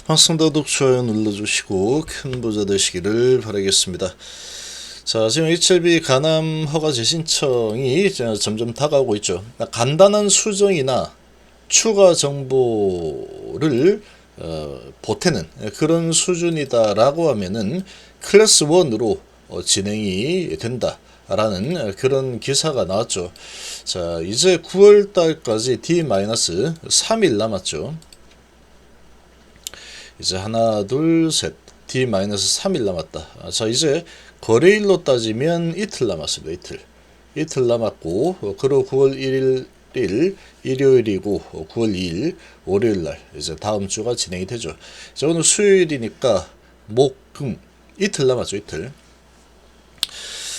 방송 구독, 좋아요 눌러주시고 큰 부자 되시기를 바라겠습니다. 자, 지금 HLB 간암 허가 재신청이 점점 다가오고 있죠. 간단한 수정이나 추가 정보를 보태는 그런 수준이다라고 하면은 클래스 1으로 진행이 된다라는 그런 기사가 나왔죠. 자, 이제 9월 달까지 D-3일 남았죠. 이제 하나, 둘, 셋. D-3일 남았다. 자, 이제 거래일로 따지면 이틀 남았습니다. 이틀 남았고, 그리고 9월 1일 일요일이고 9월 2일 월요일 날 이제 다음 주가 진행이 되죠. 자, 오늘 수요일이니까 목, 금 이틀 남았죠. 이틀.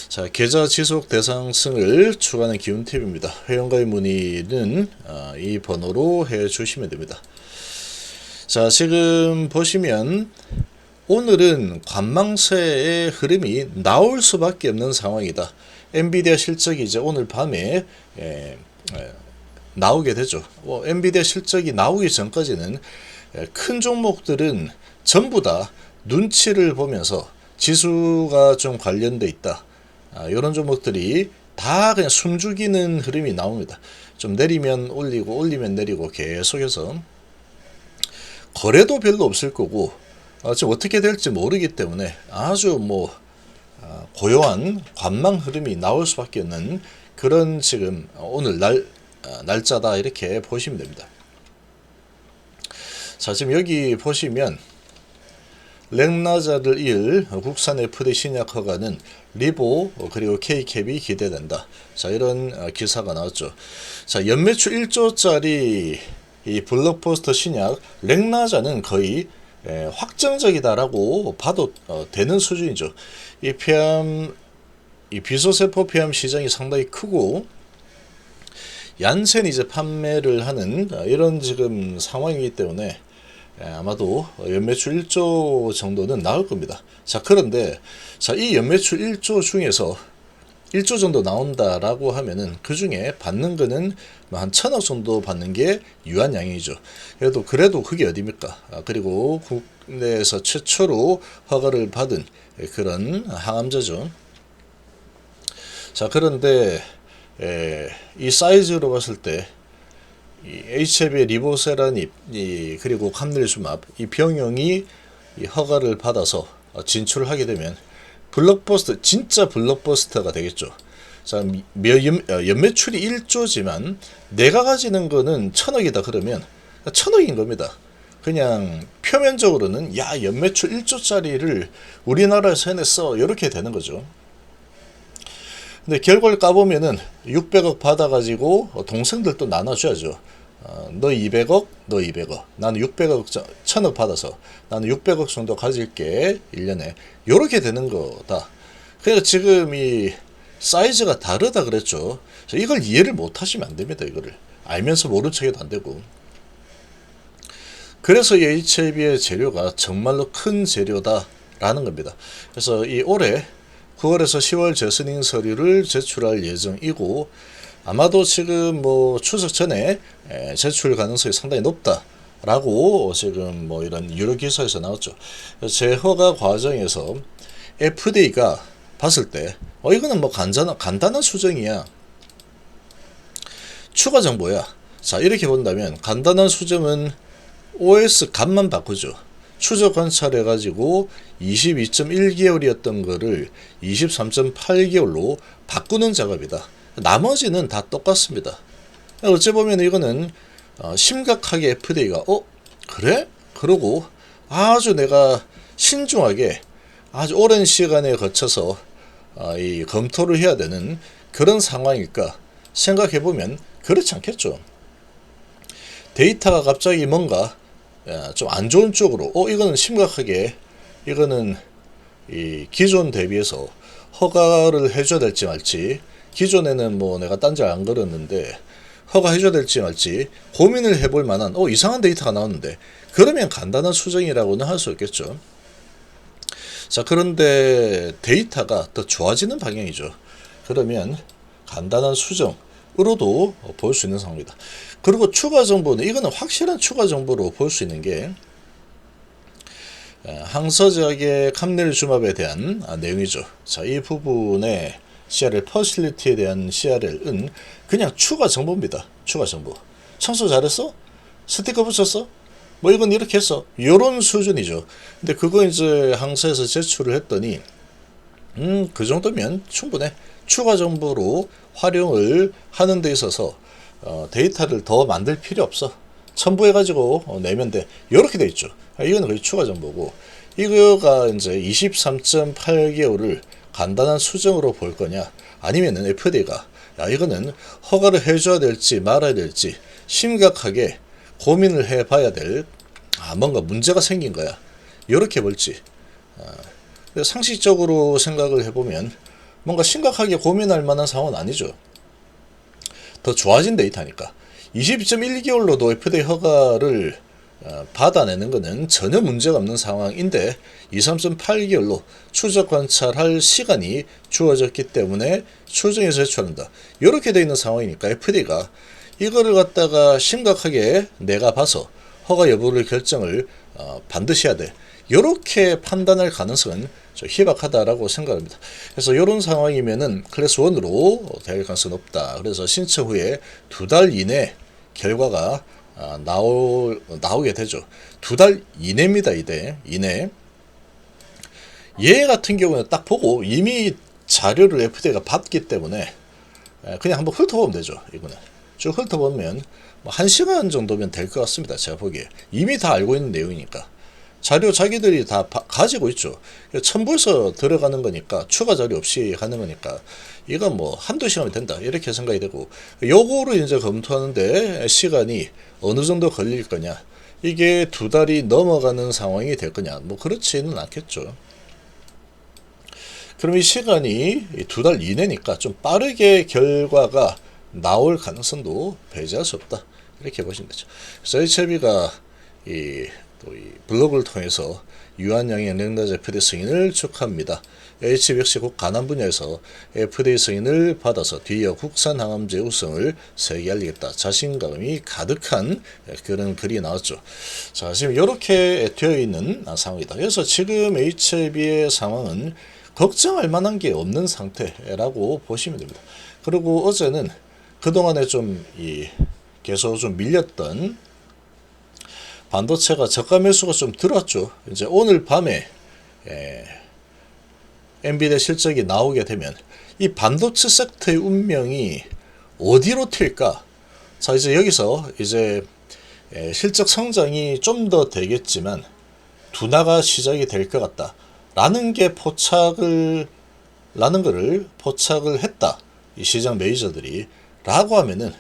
자, 계좌 지속 대상승을 추가하는 기운 팁입니다. 회원가입 문의는 이 번호로 해 주시면 됩니다. 자, 지금 보시면 오늘은 관망세의 흐름이 나올 수밖에 없는 상황이다. 엔비디아 실적이 이제 오늘 밤에 나오게 되죠. 엔비디아 실적이 나오기 전까지는 큰 종목들은 전부 다 눈치를 보면서 지수가 좀 관련돼 있다. 이런 종목들이 다 그냥 숨죽이는 흐름이 나옵니다. 좀 내리면 올리고 올리면 내리고 계속해서 거래도 별로 없을 거고 지금 어떻게 될지 모르기 때문에 아주 고요한 관망 흐름이 나올 수밖에 없는 그런 지금 오늘 날짜다 이렇게 보시면 됩니다. 자, 지금 여기 보시면 렉나자를 이을 국산 FD 신약 허가는 리보 그리고 K캡이 기대된다. 자, 이런 기사가 나왔죠. 자, 연매출 1조짜리 이 블록버스터 신약 렉나자는 거의 확정적이다라고 봐도 되는 수준이죠. 이 비소세포 폐암 시장이 상당히 크고 얀센이 이제 판매를 하는 이런 지금 상황이기 때문에 아마도 연매출 1조 정도는 나올 겁니다. 자, 그런데 이 연매출 1조 중에서 1조 정도 나온다라고 하면은 그 중에 받는 거는 한 1000억 정도 받는 게 유한양이죠. 그래도 그게 어디입니까? 그리고 국내에서 최초로 허가를 받은 그런 항암제죠. 자, 그런데 이 사이즈로 봤을 때 이 HLB의 리보세라닙 그리고 감릴수맙 이 병용이 이 허가를 받아서 진출하게 되면 블록버스터, 진짜 블록버스터가 되겠죠. 자, 연매출이 1조지만 내가 가지는 거는 1000억이다 그러면 1000억인 겁니다. 그냥 표면적으로는 야, 연매출 1조짜리를 우리나라에서 해냈어 이렇게 되는 거죠. 근데 결과를 까보면은 600억 받아가지고 동생들도 나눠줘야죠. 너 200억, 너 200억. 나는 600억, 1000억 받아서 나는 600억 정도 가질게. 1년에. 요렇게 되는 거다. 그러니까 지금 이 사이즈가 다르다 그랬죠. 이걸 이해를 못 하시면 안 됩니다. 이거를. 알면서 모른 척 해도 안 되고. 그래서 이 HLB의 재료가 정말로 큰 재료다라는 겁니다. 그래서 이 올해 9월에서 10월 재스닝 서류를 제출할 예정이고 아마도 지금 추석 전에 제출 가능성이 상당히 높다라고 지금 이런 유료 기사에서 나왔죠. 재허가 과정에서 FDA가 봤을 때 이거는 간단한 수정이야. 추가 정보야. 자, 이렇게 본다면 간단한 수정은 OS 값만 바꾸죠. 추적 관찰해가지고 22.1개월이었던 거를 23.8개월로 바꾸는 작업이다. 나머지는 다 똑같습니다. 어찌 보면 이거는 심각하게 FDA가 그래? 그러고 아주 내가 신중하게 아주 오랜 시간에 거쳐서 이 검토를 해야 되는 그런 상황일까 생각해보면 그렇지 않겠죠. 데이터가 갑자기 뭔가 좀 안 좋은 쪽으로 이거는 심각하게 이거는 이 기존 대비해서 허가를 해줘야 될지 말지 기존에는 내가 딴지 안 걸었는데 허가 해줘야 될지 말지 고민을 해볼 만한 이상한 데이터가 나왔는데 그러면 간단한 수정이라고는 할 수 있겠죠. 자, 그런데 데이터가 더 좋아지는 방향이죠. 그러면 간단한 수정으로도 볼 수 있는 상황입니다. 그리고 추가 정보는 이거는 확실한 추가 정보로 볼 수 있는 게 항서제약의 감낼 주맙에 대한 내용이죠. 자, 이 부분에 CRL 퍼실리티에 대한 CRL은 그냥 추가 정보입니다. 추가 정보. 청소 잘했어? 스티커 붙였어? 뭐 이건 이렇게 했어. 요런 수준이죠. 근데 그거 이제 항서에서 제출을 했더니 그 정도면 충분해. 추가 정보로 활용을 하는 데 있어서 데이터를 더 만들 필요 없어. 첨부해가지고 내면 돼. 이렇게 돼 있죠. 이거는 거의 추가 정보고, 이거가 이제 23.8개월을 간단한 수정으로 볼 거냐, 아니면은 FDA가 야 이거는 허가를 해줘야 될지 말아야 될지 심각하게 고민을 해봐야 될 뭔가 문제가 생긴 거야. 이렇게 볼지. 상식적으로 생각을 해보면 뭔가 심각하게 고민할 만한 상황은 아니죠. 더 좋아진 데이터니까. 22.1개월로도 FDA 허가를 받아내는 것은 전혀 문제가 없는 상황인데 23.8개월로 추적 관찰할 시간이 주어졌기 때문에 추정해서 제출한다. 이렇게 되어 있는 상황이니까 FDA가 이거를 갖다가 심각하게 내가 봐서 허가 여부를 결정을 반드시 해야 돼. 이렇게 판단할 가능성은 좀 희박하다라고 생각합니다. 그래서 이런 상황이면은 클래스 1으로 될 가능성이 높다. 그래서 신청 후에 2달 이내 결과가 나오게 되죠. 2달 이내입니다. 이내. 얘 같은 경우는 딱 보고 이미 자료를 FDA가 받기 때문에 그냥 한번 훑어보면 되죠. 이거는 쭉 훑어보면 뭐 1시간 정도면 될 것 같습니다. 제가 보기에 이미 다 알고 있는 내용이니까 자료 자기들이 다 가지고 있죠. 첨부해서 들어가는 거니까 추가 자료 없이 하는 거니까 이건 뭐 한두 시간이 된다 이렇게 생각이 되고, 요거를 이제 검토하는데 시간이 어느 정도 걸릴 거냐, 이게 2달이 넘어가는 상황이 될 거냐, 뭐 그렇지는 않겠죠. 그럼 이 시간이 2달 이내니까 좀 빠르게 결과가 나올 가능성도 배제할 수 없다 이렇게 보시면 되죠. 그래서 HLB가 이 블로그를 통해서 유한양의 영양제 FDA 승인을 축하합니다. HB 역시 곧 간암 분야에서 FDA 승인을 받아서 뒤이어 국산 항암제 우승을 세계에 알리겠다. 자신감이 가득한 그런 글이 나왔죠. 자, 지금 이렇게 되어 있는 상황이다. 그래서 지금 HB의 상황은 걱정할 만한 게 없는 상태라고 보시면 됩니다. 그리고 어제는 그동안에 좀 계속 좀 밀렸던 반도체가 저가 매수가 좀 들었죠. 이제 오늘 밤에 엔비디아 실적이 나오게 되면 이 반도체 섹터의 운명이 어디로 튈까? 자, 이제 여기서 이제 실적 성장이 좀 더 되겠지만 둔화가 시작이 될 것 같다. 라는 거를 포착을 했다. 이 시장 매니저들이. 라고 하면은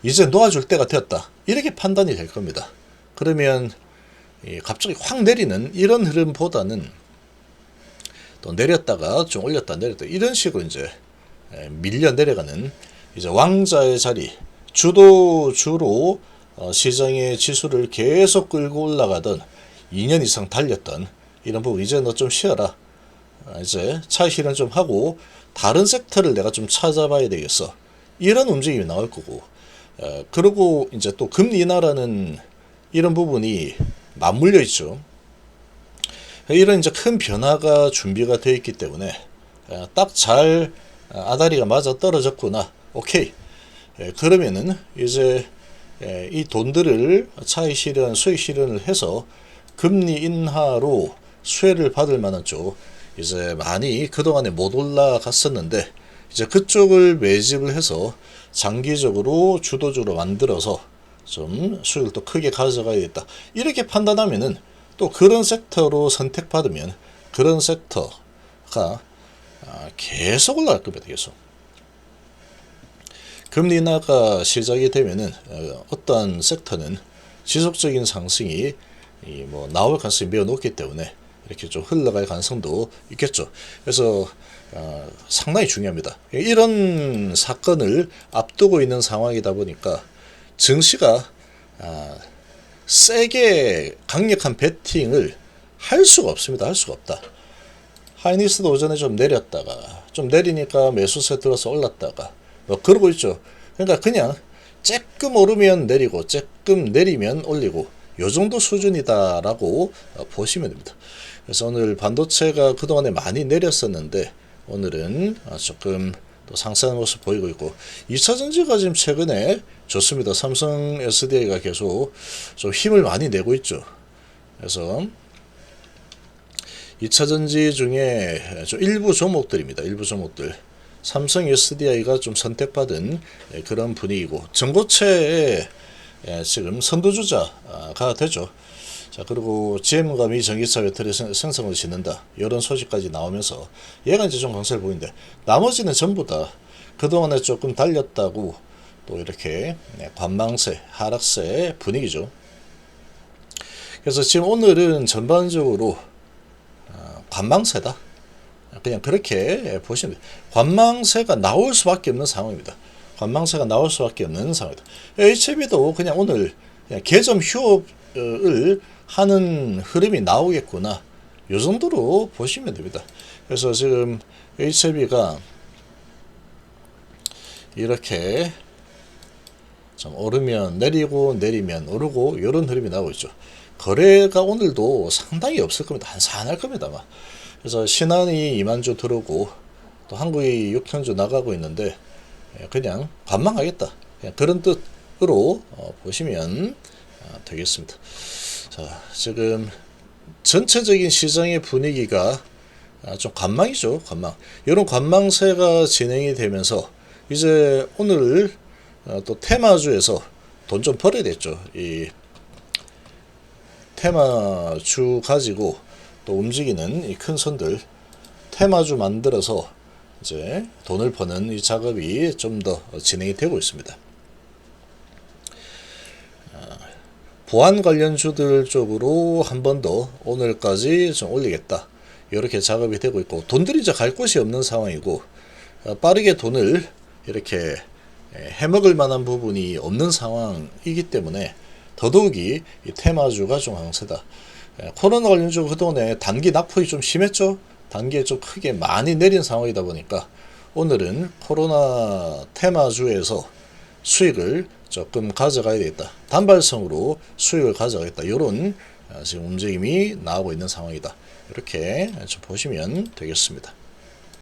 이제 놓아줄 때가 되었다. 이렇게 판단이 될 겁니다. 그러면 갑자기 확 내리는 이런 흐름보다는 또 내렸다가 좀 올렸다 내렸다 이런 식으로 이제 밀려 내려가는 이제 왕자의 자리, 주도주로 시장의 지수를 계속 끌고 올라가던 2년 이상 달렸던 이런 부분, 이제 너 좀 쉬어라. 이제 차 실현 좀 하고 다른 섹터를 내가 좀 찾아봐야 되겠어. 이런 움직임이 나올 거고, 그리고 이제 또 금리 인하라는 이런 부분이 맞물려 있죠. 이런 이제 큰 변화가 준비가 되어 있기 때문에 딱 잘 아다리가 맞아 떨어졌구나. 오케이. 그러면은 이제 이 돈들을 차익 실현, 수익 실현을 해서 금리 인하로 수혜를 받을 만한 쪽 이제 많이 그동안에 못 올라갔었는데 이제 그쪽을 매집을 해서 장기적으로 주도적으로 만들어서 좀 수익을 또 크게 가져가야겠다. 이렇게 판단하면은 또 그런 섹터로 선택받으면 그런 섹터가 계속 올라갈 겁니다. 계속. 금리 인하가 시작이 되면은 어떤 섹터는 지속적인 상승이 뭐 나올 가능성이 매우 높기 때문에 이렇게 좀 흘러갈 가능성도 있겠죠. 그래서 상당히 중요합니다. 이런 사건을 앞두고 있는 상황이다 보니까 증시가 세게 강력한 베팅을 할 수가 없습니다. 할 수가 없다. 하이닉스도 오전에 좀 내렸다가 좀 내리니까 매수세 들어서 올랐다가 뭐 그러고 있죠. 그러니까 그냥 쬐끔 오르면 내리고 쬐끔 내리면 올리고 요 정도 수준이다라고 보시면 됩니다. 그래서 오늘 반도체가 그동안에 많이 내렸었는데 오늘은 조금 또 상승하는 모습 보이고 있고 2차전지가 지금 최근에 좋습니다. 삼성 SDI가 계속 좀 힘을 많이 내고 있죠. 그래서 2차전지 중에 좀 일부 종목들입니다. 일부 종목들 삼성 SDI가 좀 선택받은 그런 분위기고 전고체에 지금 선두주자가 되죠. 자, 그리고 GM과 미 전기차 배터리 생성을 짓는다. 이런 소식까지 나오면서 얘가 이제 좀 강세를 보이는데 나머지는 전부 다 그동안에 조금 달렸다고 또 이렇게 관망세, 하락세 분위기죠. 그래서 지금 오늘은 전반적으로 관망세다. 그냥 그렇게 보시면 돼요. 관망세가 나올 수밖에 없는 상황입니다. 관망세가 나올 수밖에 없는 상황이다. HB도 그냥 오늘 그냥 개점 휴업을 하는 흐름이 나오겠구나. 요 정도로 보시면 됩니다. 그래서 지금 HB가 이렇게 좀 오르면 내리고 내리면 오르고 이런 흐름이 나오고 있죠. 거래가 오늘도 상당히 없을 겁니다. 한산할 겁니다. 아마. 그래서 신한이 2만주 들어오고 또 한국이 6천주 나가고 있는데 그냥 관망하겠다. 그냥 그런 뜻으로 보시면 되겠습니다. 자, 지금 전체적인 시장의 분위기가 좀 관망이죠. 관망. 이런 관망세가 진행이 되면서 이제 오늘 또 테마주에서 돈 좀 벌어야 됐죠. 이 테마주 가지고 또 움직이는 이 큰 손들 테마주 만들어서 이제 돈을 버는 이 작업이 좀 더 진행이 되고 있습니다. 보안 관련주들 쪽으로 한 번 더 오늘까지 좀 올리겠다. 이렇게 작업이 되고 있고 돈들이 이제 갈 곳이 없는 상황이고 빠르게 돈을 이렇게 해먹을 만한 부분이 없는 상황이기 때문에 더더욱이 이 테마주가 좀 강세다. 코로나 관련주 그동안에 단기 낙폭이 좀 심했죠. 단기에 좀 크게 많이 내린 상황이다 보니까 오늘은 코로나 테마주에서 수익을 조금 가져가야 되겠다. 단발성으로 수익을 가져가겠다. 이런 지금 움직임이 나오고 있는 상황이다. 이렇게 좀 보시면 되겠습니다.